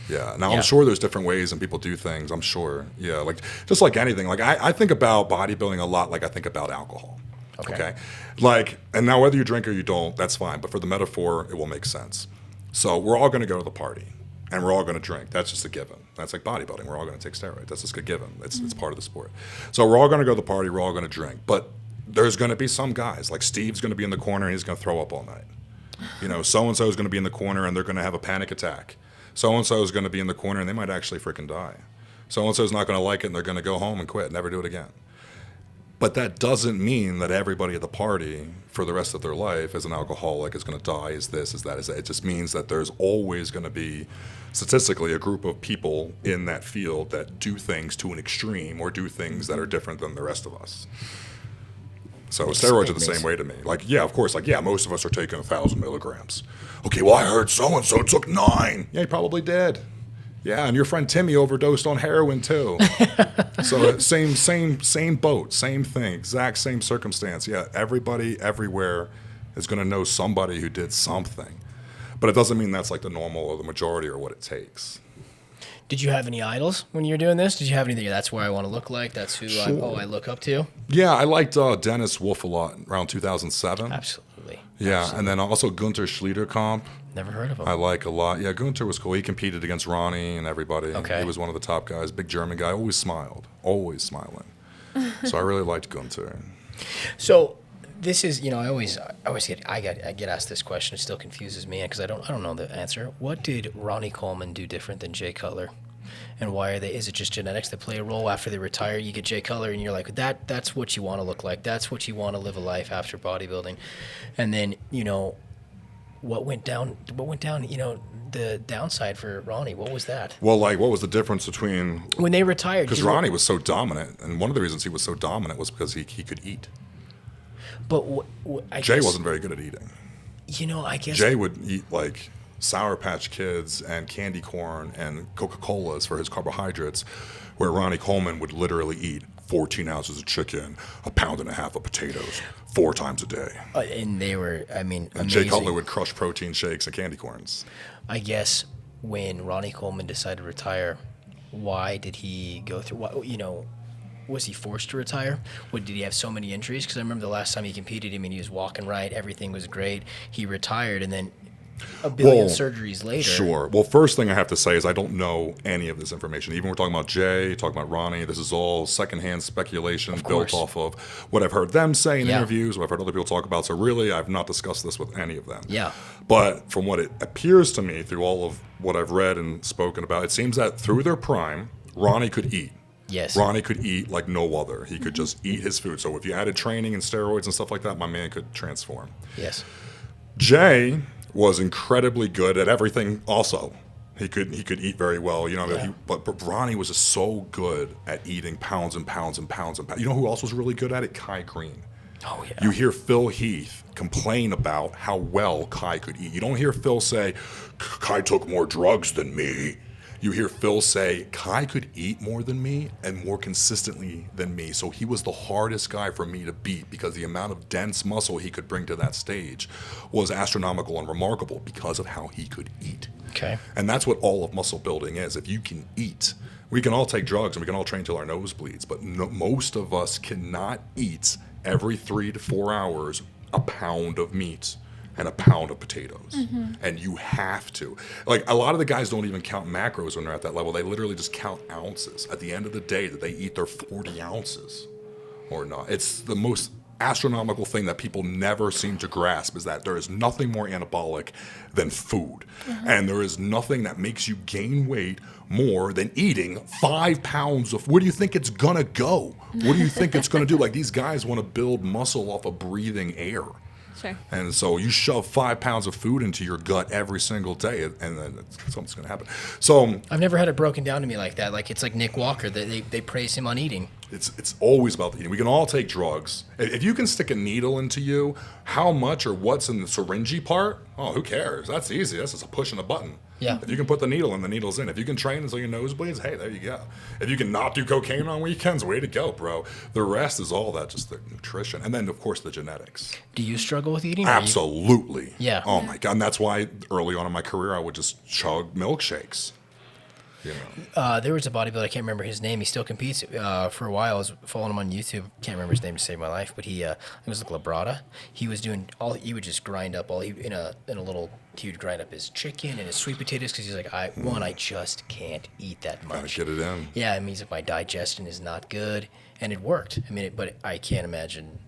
Yeah. Now, I'm sure there's different ways and people do things. I'm sure. Yeah. Like just like anything. Like I think about bodybuilding a lot like I think about alcohol. Okay. Like, and now whether you drink or you don't, that's fine. But for the metaphor, it will make sense. So we're all going to go to the party and we're all going to drink. That's just a given. That's like bodybuilding. We're all going to take steroids. That's just a given. It's part of the sport. So we're all going to go to the party. We're all going to drink. But there's going to be some guys, like Steve's going to be in the corner and he's going to throw up all night. So-and-so is going to be in the corner and they're going to have a panic attack. So-and-so is going to be in the corner and they might actually freaking die. So-and-so is not going to like it and they're going to go home and quit, never do it again. But that doesn't mean that everybody at the party for the rest of their life as an alcoholic is going to die, is this, is that, is that. It just means that there's always going to be, statistically, a group of people in that field that do things to an extreme or do things that are different than the rest of us. So steroids are the same way to me. Like, yeah, of course, like, yeah, most of us are taking 1,000 milligrams. Okay, well, I heard so-and-so took 9. Yeah, he probably did. Yeah, and your friend Timmy overdosed on heroin too. So same boat, same thing, exact same circumstance. Yeah, everybody everywhere is going to know somebody who did something. But it doesn't mean that's like the normal or the majority or what it takes. Did you have any idols when you were doing this? Did you have anything, that's where I want to look like? That's who I look up to? Yeah, I liked Dennis Wolf a lot around 2007. Absolutely. Yeah, Absolutely. And then also Gunter Schliederkamp. Never heard of him. I like a lot. Yeah, Gunter was cool. He competed against Ronnie and everybody. Okay. He was one of the top guys. Big German guy. Always smiled. Always smiling. So I really liked Gunter. So this is, I get asked this question. It still confuses me because I don't know the answer. What did Ronnie Coleman do different than Jay Cutler? And why is it just genetics that play a role? After they retire, you get Jay Cutler and you're like, that's what you want to look like. That's what you want to live a life after bodybuilding. And then, what went down, the downside for Ronnie? What was that? Well, like, what was the difference between... When they retired... Because Ronnie was so dominant, and one of the reasons he was so dominant was because he could eat. But Jay wasn't very good at eating. I guess... Jay would eat, like, Sour Patch Kids and candy corn and Coca-Colas for his carbohydrates, where Ronnie Coleman would literally eat 14 ounces of chicken, a pound and a half of potatoes, 4 times a day. And they were, I mean, And amazing. Jay Cutler would crush protein shakes and candy corns. I guess when Ronnie Coleman decided to retire, why did he go through? Was he forced to retire? Did he have so many injuries? Because I remember the last time he competed, I mean, he was walking right, everything was great. He retired, and then a billion surgeries later. Sure. Well, first thing I have to say is I don't know any of this information. Even we're talking about Jay, talking about Ronnie, this is all secondhand speculation built off of what I've heard them say in interviews, what I've heard other people talk about. So really, I've not discussed this with any of them. Yeah. But from what it appears to me, through all of what I've read and spoken about, it seems that through their prime, Ronnie could eat. Yes. Ronnie could eat like no other. He could just eat his food. So if you added training and steroids and stuff like that, my man could transform. Yes. Jay was incredibly good at everything also. He could eat very well, but Ronnie was just so good at eating pounds and pounds and pounds and pounds. You know who else was really good at it? Kai Green. Oh, yeah. You hear Phil Heath complain about how well Kai could eat. You don't hear Phil say, Kai took more drugs than me. You hear Phil say, Kai could eat more than me and more consistently than me. So he was the hardest guy for me to beat because the amount of dense muscle he could bring to that stage was astronomical and remarkable because of how he could eat. Okay. And that's what all of muscle building is. If you can eat, we can all take drugs and we can all train till our nose bleeds, but most of us cannot eat every 3 to 4 hours a pound of meat and a pound of potatoes. And you have to. Like, a lot of the guys don't even count macros when they're at that level. They literally just count ounces. At the end of the day, that they eat their 40 ounces or not. It's the most astronomical thing that people never seem to grasp is that there is nothing more anabolic than food. And there is nothing that makes you gain weight more than eating 5 pounds of, where do you think it's gonna go? What do you think it's gonna do? Like, these guys wanna build muscle off of breathing air. Sure. And so you shove 5 pounds of food into your gut every single day, and then something's going to happen. So I've never had it broken down to me like that. Like, it's like Nick Walker. They praise him on eating. it's always about the eating. We can all take drugs. If you can stick a needle into you, how much or what's in the syringy part, oh, who cares? That's easy. That's just a push and a button. Yeah. If you can put the needle in, the needle's in. If you can train until your nose bleeds, hey, there you go. If you can not do cocaine on weekends, way to go, bro. The rest is all that, just the nutrition. And then, of course, the genetics. Do you struggle with eating? Absolutely. Yeah. Oh, my God. And that's why early on in my career, I would just chug milkshakes. You know. There was a bodybuilder, I can't remember his name. He still competes. For a while, I was following him on YouTube. Can't remember his name to save my life, but it was like Labrada. He was doing he would just grind up he would grind up his chicken and his sweet potatoes because he's like, I just can't eat that much. Gotta get it in. Yeah, it means that my digestion is not good, and it worked. I mean, but I can't imagine.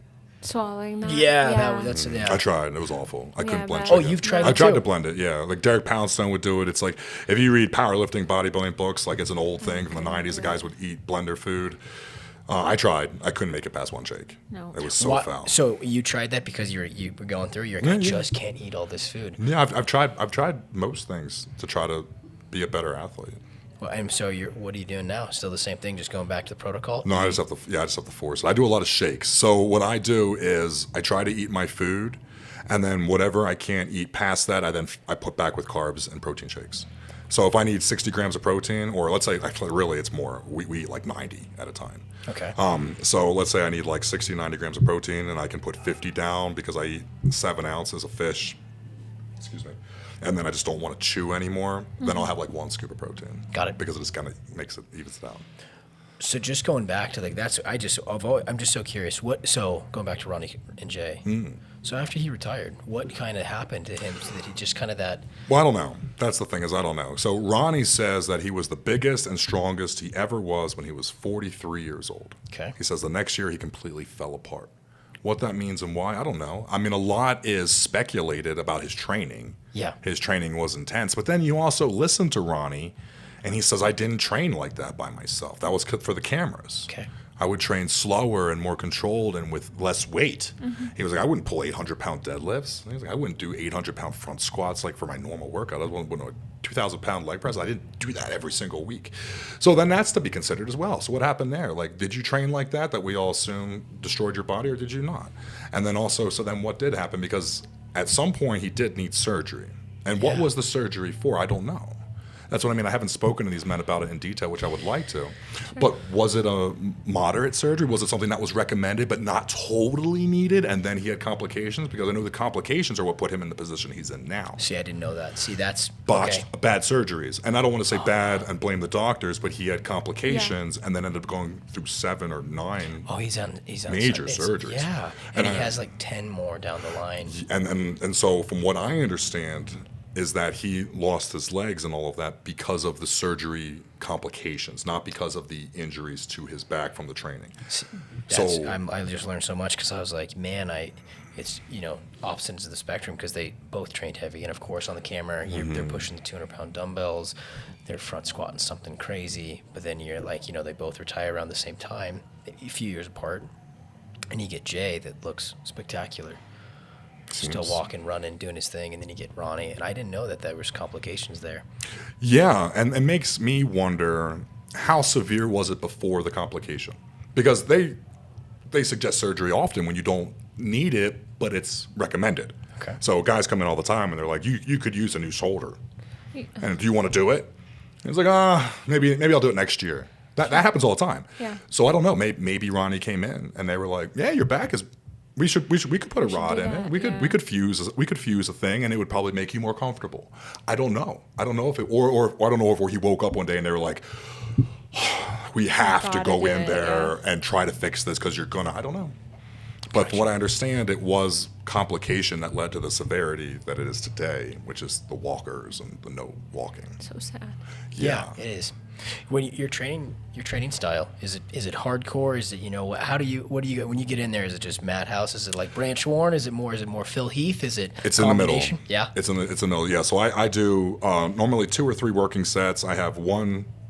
Swallowing that. Yeah. I tried. It was awful. I couldn't blend that- chicken. Oh, you've tried I it tried too? to blend it, yeah. Like Derek Poundstone would do it. It's like, if you read powerlifting, bodybuilding books, like it's an old thing from the 90s. The guys would eat blender food. I tried. I couldn't make it past one shake. No. It was so foul. So you tried that because you were going through. You're like, I just can't eat all this food. Yeah, I've tried most things to try to be a better athlete. Well, and so what are you doing now? Still the same thing, just going back to the protocol? No, I just have to force it. I do a lot of shakes. So what I do is I try to eat my food, and then whatever I can't eat past that, I put back with carbs and protein shakes. So if I need 60 grams of protein, or let's say, actually really it's more, we eat like 90 at a time. Okay. So let's say I need like 60, 90 grams of protein, and I can put 50 down because I eat 7 ounces of fish. Excuse me. And then I just don't want to chew anymore, then I'll have like 1 scoop of protein. Got it. Because it just kind of evens it out. So just going back to I'm just so curious. So going back to Ronnie and Jay. So after he retired, what kind of happened to him so that he just kind of that? Well, I don't know. That's the thing is I don't know. So Ronnie says that he was the biggest and strongest he ever was when he was 43 years old. Okay. He says the next year he completely fell apart. What that means and why, I don't know. I mean, a lot is speculated about his training. Yeah. His training was intense. But then you also listen to Ronnie, and he says, I didn't train like that by myself. That was for the cameras. Okay. I would train slower and more controlled and with less weight. He was like, I wouldn't pull 800-pound deadlifts. He was like, I wouldn't do 800-pound front squats like for my normal workout. I wouldn't do a 2,000-pound leg press. I didn't do that every single week. So then that's to be considered as well. So what happened there? Like, did you train like that we all assume destroyed your body, or did you not? And then also, so then what did happen? Because at some point he did need surgery. And what was the surgery for? I don't know. That's what I mean. I haven't spoken to these men about it in detail, which I would like to. But was it a moderate surgery? Was it something that was recommended but not totally needed, and then he had complications? Because I know the complications are what put him in the position he's in now. See, I didn't know that. See, that's Botched, okay. bad surgeries. And I don't want to say bad and blame the doctors, but he had complications and then ended up going through 7 or 9 Oh, he's on major it's- surgeries. Yeah, And and he I- has like 10 more down the line. And so from what I understand is that he lost his legs and all of that because of the surgery complications, not because of the injuries to his back from the training. I just learned so much because I was like, man, it's opposites of the spectrum because they both trained heavy, and of course on the camera they're pushing the 200-pound dumbbells, they're front squatting something crazy, but then you're like, they both retire around the same time, a few years apart, and you get Jay that looks spectacular. Still walking, running, doing his thing, and then you get Ronnie, and I didn't know that there was complications there. Yeah, and it makes me wonder how severe was it before the complication? Because they suggest surgery often when you don't need it, but it's recommended. Okay. So guys come in all the time and they're like, you could use a new shoulder. And do you want to do it? And it's like, maybe I'll do it next year. That happens all the time. Yeah. So I don't know. Maybe Ronnie came in and they were like, yeah, your back is. We could put a rod do in that, it. We could fuse a thing, and it would probably make you more comfortable. I don't know. I don't know if it or I don't know if he woke up one day and they were like, we have to Gotta go do in it, there and try to fix this because you're gonna. I don't know. But from what I understand, it was complication that led to the severity that it is today, which is the walkers and the no walking. So sad. Yeah. It is. When your training style, is it hardcore? Is it what do you when you get in there? Is it just Madhouse? Is it like Branch Warren? Is it more Phil Heath? Is it It's in the middle. combination? Yeah. It's in the middle. Yeah. So I do normally 2 or 3 working sets. I have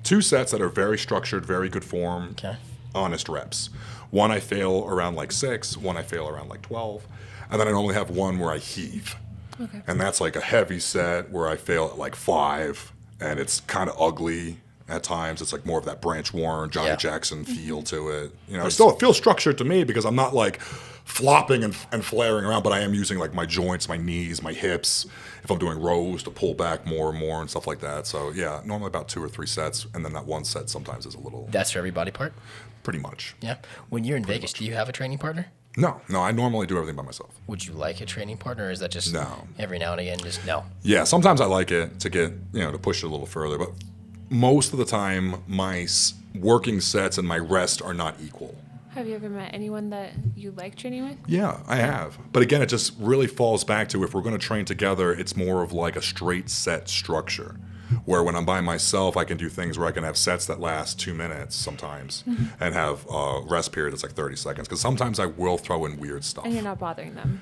2 sets that are very structured, very good form, Okay. honest reps. One I fail around like 6, one I fail around like 12, and then I normally have one where I heave. Okay. And that's like a heavy set where I fail at like 5, and it's kind of ugly at times. It's like more of that Branch Warren, Johnny Yeah. Jackson feel to it. It feels structured to me because I'm not like flopping and flaring around, but I am using like my joints, my knees, my hips, if I'm doing rows to pull back more and more and stuff like that. So yeah, normally about 2 or 3 sets, and then that one set sometimes is a little, That's for every body part. pretty much. Yeah. When you're in Vegas, do you have a training partner? No, I normally do everything by myself. Would you like a training partner, or is that just No. every now and again? Just no. Yeah, sometimes I like it to get, to push it a little further, but most of the time my working sets and my rest are not equal. Have you ever met anyone that you like training with? Yeah, I have. But again, it just really falls back to if we're going to train together, it's more of like a straight set structure. Where when I'm by myself, I can do things where I can have sets that last 2 minutes sometimes and have a rest period that's like 30 seconds. Because sometimes I will throw in weird stuff. And you're not bothering them.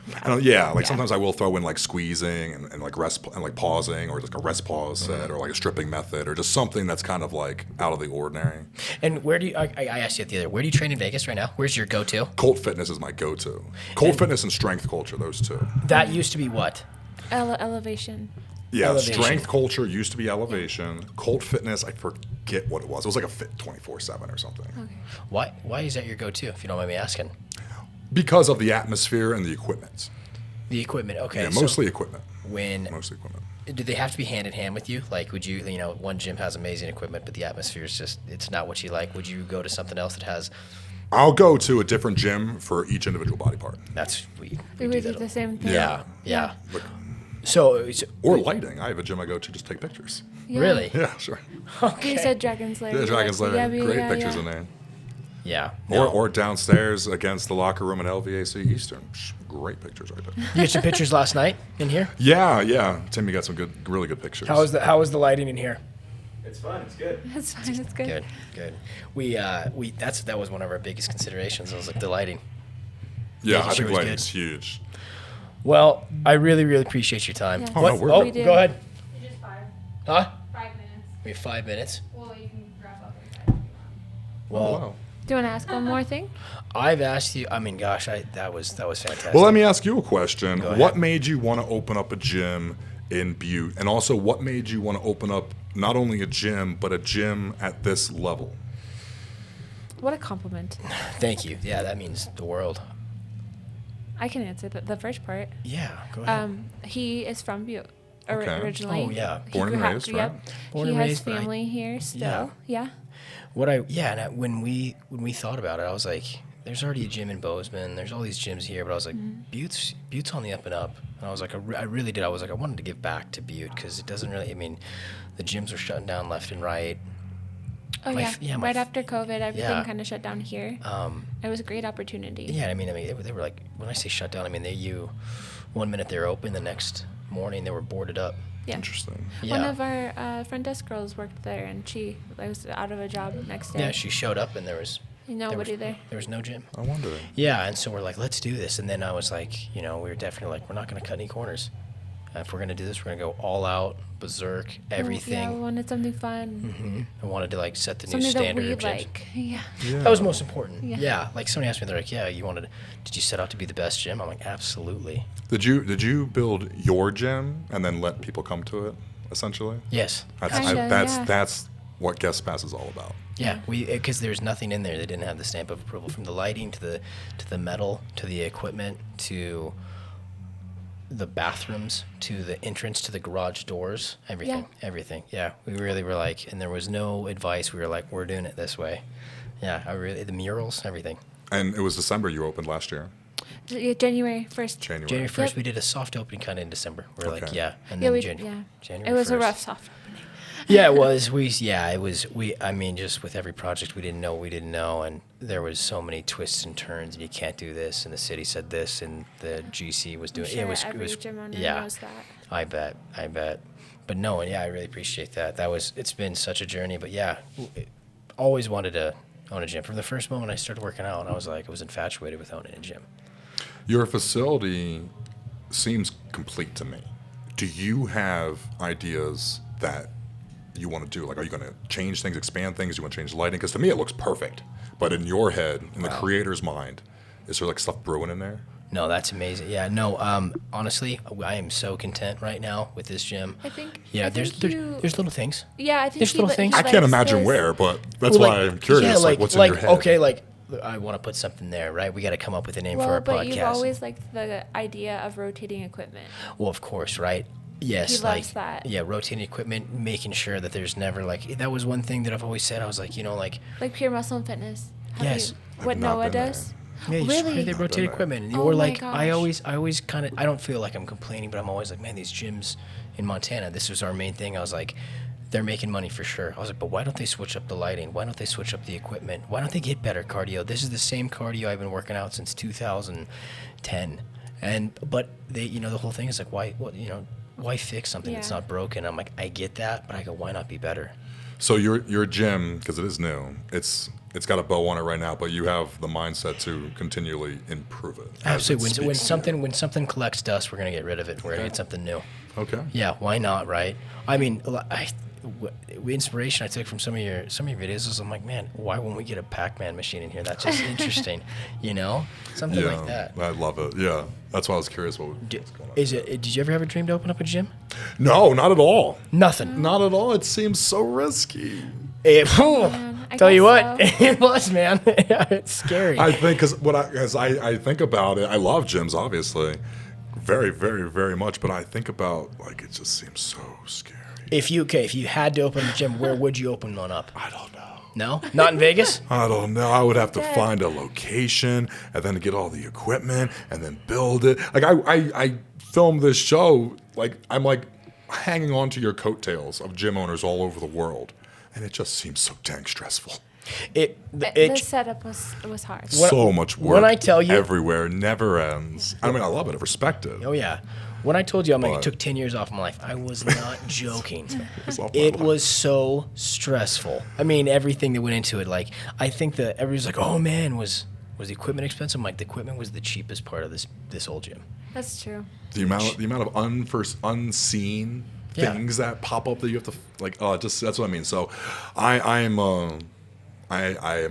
Sometimes I will throw in like squeezing and like rest and like pausing, or like a rest pause set, or like a stripping method, or just something that's kind of like out of the ordinary. And where do you? I asked you the other. Where do you train in Vegas right now? Where's your go-to? Colt Fitness is my go-to. Colt Fitness and Strength Culture, those two. That used to be what? Elevation. Yeah, Elevation. Strength Culture used to be Elevation. Colt Fitness, I forget what it was. It was like a Fit 24/7 or something. Okay. Why is that your go-to? If you don't mind me asking. Because of the atmosphere and the equipment. The equipment. Okay. Yeah, so mostly equipment. Mostly equipment. Do they have to be hand in hand with you? Like, would you, one gym has amazing equipment, but the atmosphere is just, it's not what you like. Would you go to something else that has? I'll go to a different gym for each individual body part. That's we We do would do that. the same thing. Yeah. Like, So or lighting. I have a gym I go to just take pictures. Yeah. really? Yeah, sure. You said Dragon's Lair. Yeah, Dragon's Lair. Yeah, Great pictures in there. Yeah. Or downstairs against the locker room in LVAC Eastern. Great pictures right there. You get some pictures last night in here. Yeah. Timmy got some really good pictures. How was the lighting in here? It's fun. It's good. That's fine. That's good. Good. That was one of our biggest considerations. I was like the lighting. Yeah, Making I sure think it was lighting's good. huge. Well, I really, really appreciate your time. Yeah. Oh, no, we're Oh, good. We go ahead. It's just 5. Huh? 5 minutes. We have 5 minutes. Well, you can wrap up in 5 if you want. Well, Oh, wow. Do you want to ask one more thing? I've asked you. I mean, gosh, that was fantastic. Well, let me ask you a question. Go ahead. What made you want to open up a gym in Butte? And also, what made you want to open up not only a gym, but a gym at this level? What a compliment. Thank you. Yeah, that means the world. I can answer the first part. Yeah, go ahead. He is from Butte. Okay. originally. Oh, yeah. He Born and grew- raised, Yep. right? Born He and has raised, but family here still. Yeah. When we thought about it, I was like, there's already a gym in Bozeman. There's all these gyms here, but I was like, Butte's on the up and up. And I was like, I really did. I was like, I wanted to give back to Butte because it doesn't really. I mean, the gyms were shutting down left and right. Oh My yeah. f- yeah, my Right f- after COVID, everything yeah. kind of shut down here. It was a great opportunity. Yeah, I mean, they were like, when I say shut down, I mean one minute they were open, the next morning they were boarded up. Yeah. Interesting. Yeah. One of our front desk girls worked there, and she was out of a job next day. Yeah, she showed up and there was Nobody there. There was no gym. I wonder. Yeah, and so we're like, let's do this. And then I was like, we were definitely like, we're not going to cut any corners. If we're going to do this, we're going to go all out, berserk, everything. Yeah, we wanted something fun. I wanted to like set the new Something that standard we of gyms. like. Yeah. That was most important. Yeah. Yeah. Like somebody asked me, they're like, yeah, did you set out to be the best gym? I'm like, absolutely. Did you build your gym and then let people come to it, essentially? Yes. That's what guest pass is all about. Yeah, because there's nothing in there that didn't have the stamp of approval, from the lighting to the metal to the equipment to the bathrooms to the entrance to the garage doors, everything. Yeah, we really were like, and there was no advice. We were like, we're doing it this way. Yeah, the murals, everything. And it was December you opened last year. January 1st. January. 1st, Yep. we did a soft opening kind of in December. We were like, Okay. yeah, and Yeah, then January. It was 1st. a rough soft opening. Yeah, it was. I mean, just with every project, we didn't know, and there was so many twists and turns, and you can't do this, and the city said this, and the GC was doing. I'm sure it was. every It was. gym owner Yeah, knows that. I bet. But no, and yeah, I really appreciate that. It's been such a journey, but yeah, always wanted to own a gym. From the first moment I started working out, I was infatuated with owning a gym. Your facility seems complete to me. Do you have ideas that you want to do? Like, are you going to change things, expand things? You want to change lighting? Because to me, it looks perfect. But in your head, in the creator's mind, is there like stuff brewing in there? No, that's amazing. Yeah, no. Honestly, I am so content right now with this gym. I think. Yeah, I there's think you- there's little things. Yeah, I think there's little things. I likes can't imagine his- where, but that's Well, why I'm curious. Yeah, what's in your head? Okay, like I want to put something there, right? We got to come up with a name for Well, our but podcast. you've always liked the idea of rotating equipment. Well, of course, right? Yes, He like loves that. yeah, rotating equipment, making sure that there's never like that was one thing that I've always said. I was like, Like Pure Muscle and Fitness. Have Yes. you- I've what not Noah been does? yeah, you just- Really? they rotate Been there. equipment, and Oh or my like I gosh. always kind of I don't feel like I'm complaining, but I'm always like, man, these gyms in Montana, this was our main thing. I was like, they're making money for sure. I was like, but why don't they switch up the lighting? Why don't they switch up the equipment? Why don't they get better cardio? This is the same cardio I've been working out since 2010, but they, the whole thing is like, why fix something that's Yeah. not broken? I'm like, I get that, but I go, why not be better? So your gym, because it is new, it's got a bow on it right now, but you have the mindset to continually improve it. as it Absolutely. When speaks to you. something collects dust, we're gonna get rid of it. We're gonna get something new. Okay. Yeah, why not, right? I mean, inspiration I took from some of your videos is I'm like, man, why won't we get a Pac-Man machine in here? That's just interesting, something Yeah, like that. I love it. Yeah, that's why I was curious what was going on. Did you ever have a dream to open up a gym? No, not at all. Nothing. Not at all. It seems so risky. I Tell you guess what, so. it was, man. It's scary. I think because I think about it, I love gyms, obviously, very, very, very much. But I think about it just seems so scary. If you had to open a gym, where would you open one up? I don't know. No, not in Vegas. I don't know. I would have to find a location and then get all the equipment and then build it. Like I filmed this show. I'm hanging on to your coattails of gym owners all over the world, and it just seems so dang stressful. The setup was hard. So much work. when I tell you- everywhere, never ends. I mean, I love it. I respect it. Oh yeah. When I told you it But- took 10 years off my life, I was not joking. It's off my It life. was so stressful. I mean, everything that went into it. Like, I think that everybody's like, "Oh man, was the equipment expensive?" I'm like, the equipment was the cheapest part of this whole gym. That's true. The amount of unseen Yeah. things that pop up that you have to just that's what I mean. So, I am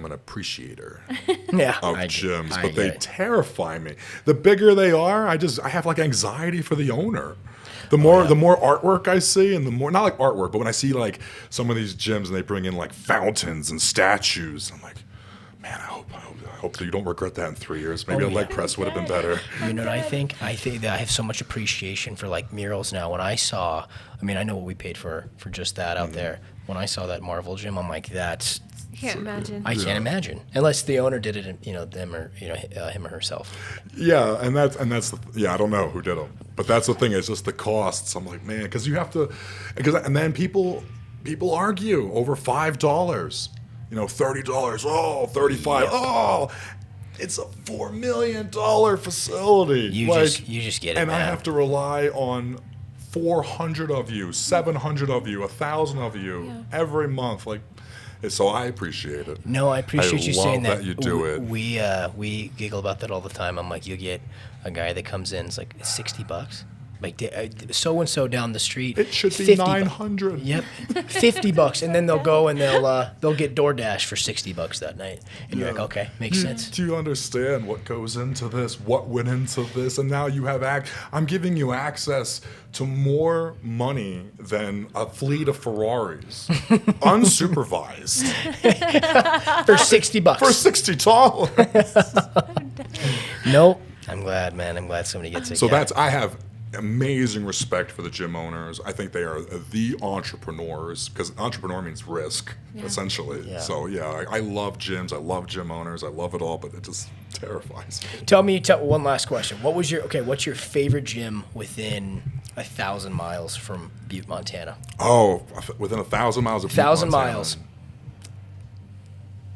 an appreciator Yeah. of I gyms, I but get they it. terrify me. The bigger they are, I have anxiety for the owner. The more artwork I see, and the more not like artwork, but when I see some of these gyms and they bring in fountains and statues, I'm like, man, I hope hope that you don't regret that in 3 years. Maybe Oh, a leg yeah. press would have been better. You know what I think? I think that I have so much appreciation for like murals now. When I saw, I mean, I know what we paid for just that out there. When I saw that Marvel gym, I'm like, that's Can't imagine. I can't imagine unless the owner did it, them or him or herself. Yeah, and that's I don't know who did them, but that's the thing. It's just the costs. I'm like, man, because you have to, and then people argue over $5. $30. Oh, 35. Yep. Oh, it's a $4 million facility. You just get it, and I man. have to rely on 400 of you, 700 of you, 1,000 of you every month. Like, so I appreciate it. No, I appreciate you saying love that you do it. We giggle about that all the time. I'm like, you get a guy that comes in, it's like $60. Like so and so down the street. It should be 50 $900. Yep, $50, and then they'll go and they'll get DoorDash for $60 that night, and you're like, okay, makes sense. Do you understand what goes into this? What went into this? And now you have I'm giving you access to more money than a fleet of Ferraris, unsupervised, For $60. for $60. Nope. I'm glad, man. I'm glad somebody gets it. So Yeah. I have amazing respect for the gym owners. I think they are the entrepreneurs, because entrepreneur means risk, essentially. Yeah. So I love gyms. I love gym owners. I love it all, but it just terrifies me. Tell me one last question. What's your favorite gym within 1,000 miles from Butte, Montana? Oh, within 1,000 miles of Butte, 1,000 Montana, miles.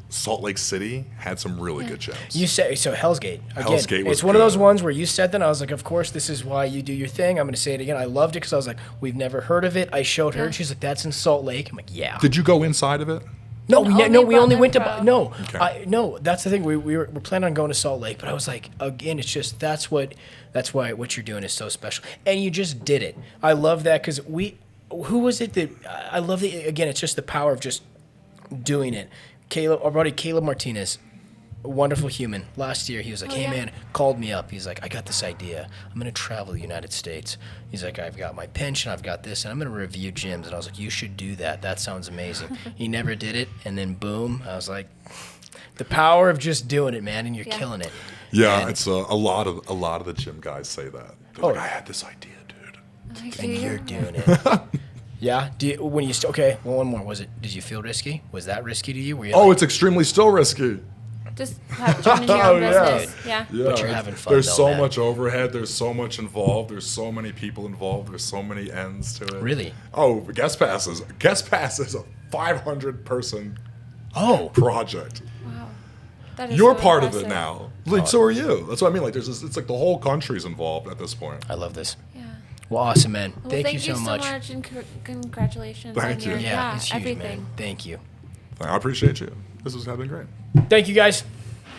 Salt Lake City had some really good gyms. You say so. Hell's Gate. Again, Hell's Gate was it's one of those good. ones where you said that, and I was like, of course, this is why you do your thing. I'm going to say it again. I loved it because I was like, we've never heard of it. I showed her, and she's like, that's in Salt Lake. I'm like, yeah. Did you go inside of it? No, we only brought went to them no, Okay. no. That's the thing. We're planning on going to Salt Lake, but I was like, again, it's just that's why what you're doing is so special, and you just did it. I love that because who was it that I love the again? It's just the power of just doing it. Our buddy Caleb Martinez, a wonderful human. Last year, he was like, hey, man, called me up. He's like, I got this idea. I'm going to travel the United States. He's like, I've got my pension, I've got this, and I'm going to review gyms. And I was like, you should do that. That sounds amazing. He never did it, and then boom, I was like, the power of just doing it, man, and you're killing it. Yeah, And- it's a lot of the gym guys say that. They're like, I had this idea, dude. Okay. and you're doing it. Yeah. One more. Did you feel risky? Was that risky to you? Were you It's extremely still risky. Just running your own yeah. business. Yeah. Yeah, But you're having fun, There's though, so man. much overhead. There's so much involved. There's so many people involved. There's so many ends to it. Really? Oh, guest passes. Guest pass is a 500-person project. Wow. That is You're so part of it impressive. now. Like, so are you. That's what I mean. Like, it's like the whole country's involved at this point. I love this. Yeah. Well, awesome, man. Well, thank you so much. and congratulations Thank on you. your Yeah, it's huge, everything. man. Thank you. I appreciate you. This has been great. Thank you, guys.